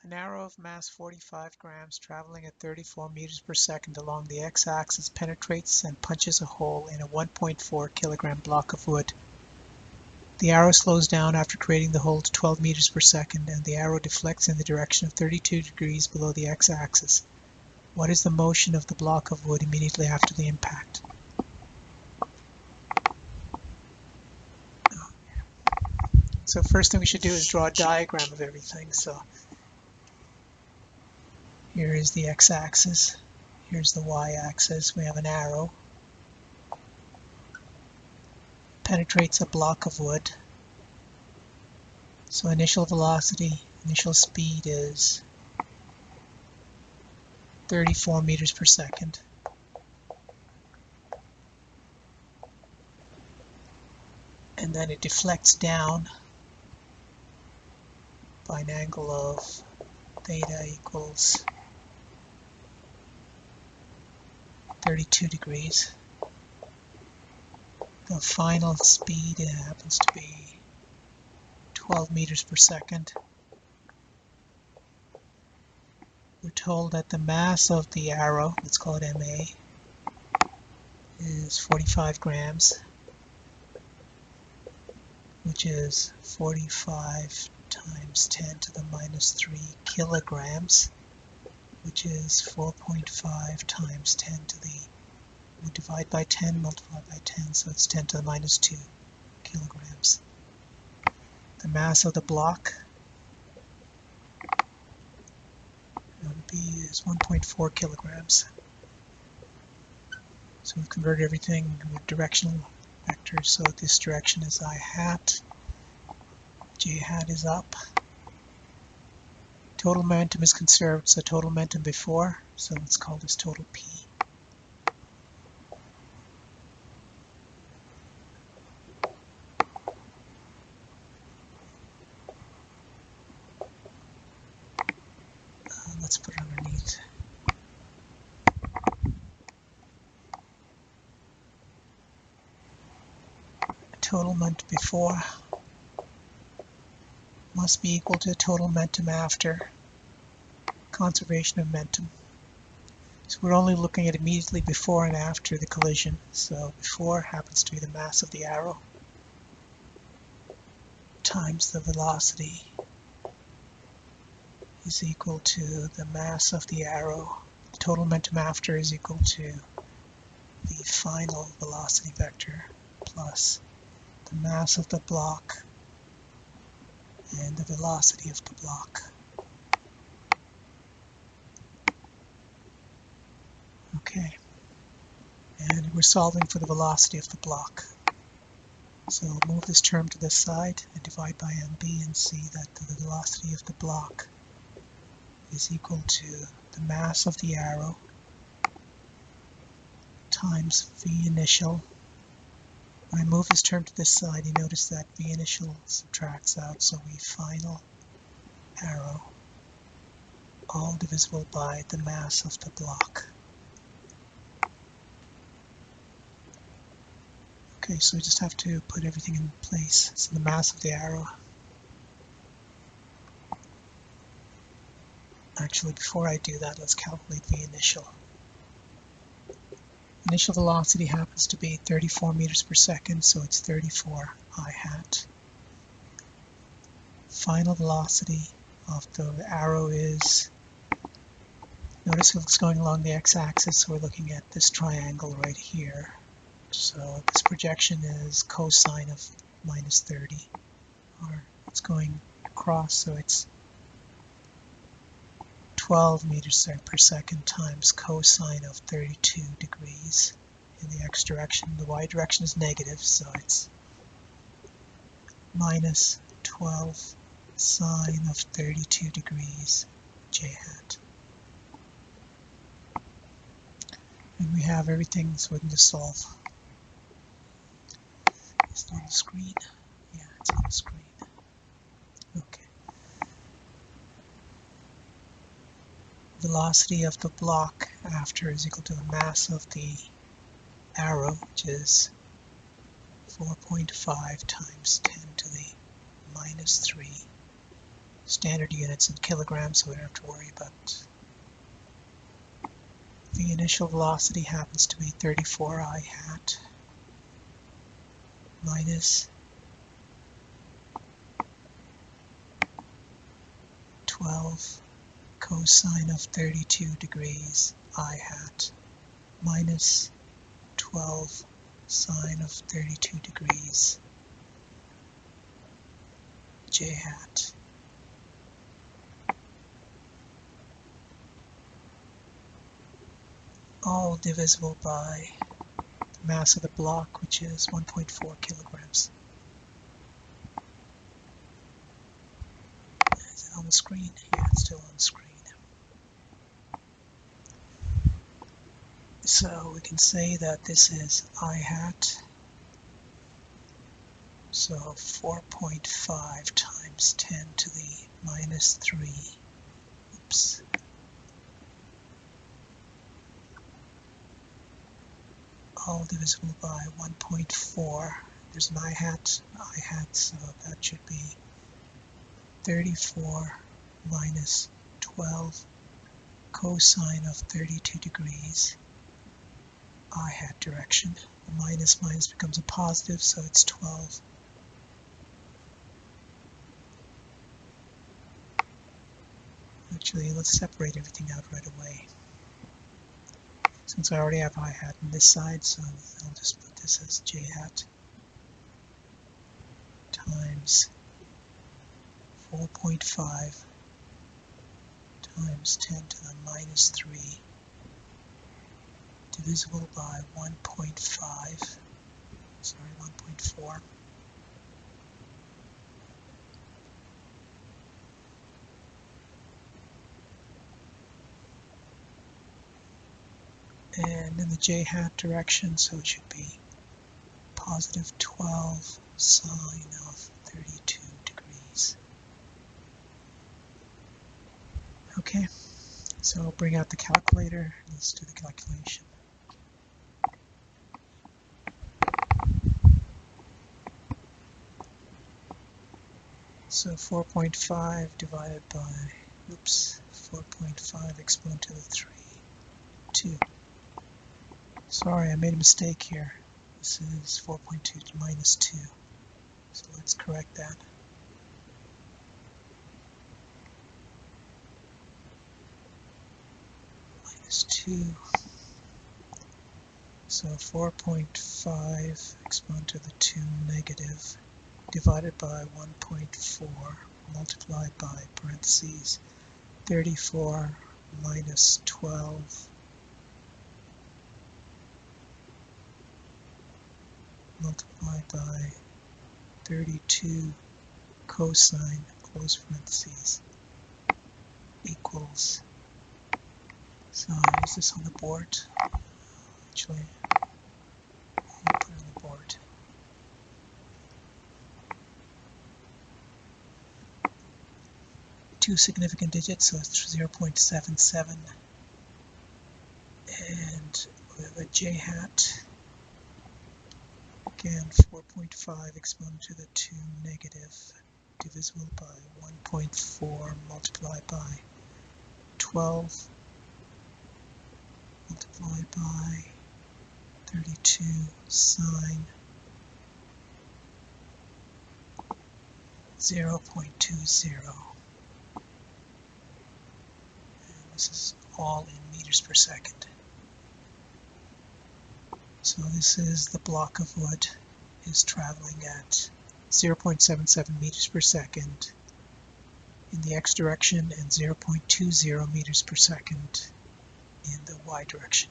An arrow of mass 45 grams traveling at 34 meters per second along the x-axis penetrates and punches a hole in a 1.4 kilogram block of wood. The arrow slows down after creating the hole to 12 meters per second, and the arrow deflects in the direction of 32 degrees below the x-axis. What is the motion of the block of wood immediately after the impact? So first thing we should do is draw a diagram of everything. So here is the x-axis, here's the y-axis. We have an arrow, penetrates a block of wood. So initial velocity, initial speed is 34 meters per second. And then it deflects down by an angle of theta equals 32 degrees. The final speed happens to be 12 meters per second. We're told that the mass of the arrow, let's call it MA, is 45 grams, which is 45 times 10 to the minus 3 kilograms, which is 4.5 times 10 to the, we divide by 10, multiply by 10, so it's 10 to the minus 2 kilograms. The mass of the block would be is 1.4 kilograms. So we've converted everything with directional vectors. So this direction is I hat, J hat is up. Total momentum is conserved, so total momentum before, so let's call this total P. Let's put it underneath. Total momentum before must be equal to total momentum after conservation of momentum. So we're only looking at immediately before and after the collision. So before happens to be the mass of the arrow times the velocity is equal to the mass of the arrow. The total momentum after is equal to the final velocity vector plus the mass of the block and the velocity of the block. Okay, and we're solving for the velocity of the block. So move this term to this side and divide by mb and see that the velocity of the block is equal to the mass of the arrow times v initial. When I move this term to this side, you notice that v initial subtracts out, so we final arrow all divisible by the mass of the block. Okay, so we just have to put everything in place. So the mass of the arrow, actually before I do that, let's calculate the initial. Initial velocity happens to be 34 meters per second, so it's 34 I hat. Final velocity of the arrow is, notice it's going along the x-axis, so we're looking at this triangle right here. So this projection is cosine of minus 30, or it's going across, so it's 12 meters per second times cosine of 32 degrees in the x direction. The y direction is negative, so it's minus 12 sine of 32 degrees j hat. And we have everything, so we can just solve. Is it on the screen? Yeah, it's on the screen. Okay. Velocity of the block after is equal to the mass of the arrow, which is 4.5 times 10 to the minus 3 standard units in kilograms, so we don't have to worry about. The initial velocity happens to be 34 I hat minus 12 cosine of 32 degrees I hat minus 12 sine of 32 degrees j hat. All divisible by the mass of the block, which is 1.4 kilograms. Is it on the screen? Yeah, it's still on the screen. So we can say that this is I hat, so 4.5 times 10 to the minus 3, oops, all divisible by 1.4. There's an I hat, so that should be 34 minus 12 cosine of 32 degrees I hat direction. The minus minus becomes a positive, so it's 12. Actually, let's separate everything out right away. Since I already have I hat on this side, so I'll just put this as j hat times 4.5 times 10 to the minus 3 divisible by 1.5, sorry, 1.4. And in the j hat direction, so it should be positive 12 sine of 32 degrees. Okay, so I'll bring out the calculator and let's do the calculation. So 4.5 divided by, 4.5 exponent to the 3, 2. Sorry, I made a mistake here. This is 4.2 to minus 2. So let's correct that. Minus 2. So 4.5 exponent to the 2 negative divided by 1.4 multiplied by parentheses 34 minus 12 multiplied by 32 cosine close parentheses equals, so is this on the board? Actually, I'll put it on the board. Two significant digits, so it's 0.77, and we have a j hat, again 4.5 exponent to the 2 negative divisible by 1.4 multiplied by 12 multiplied by 32 sine 0.20. And this is all in meters per second. So this is the block of wood is traveling at 0.77 meters per second in the x direction and 0.20 meters per second in the y direction.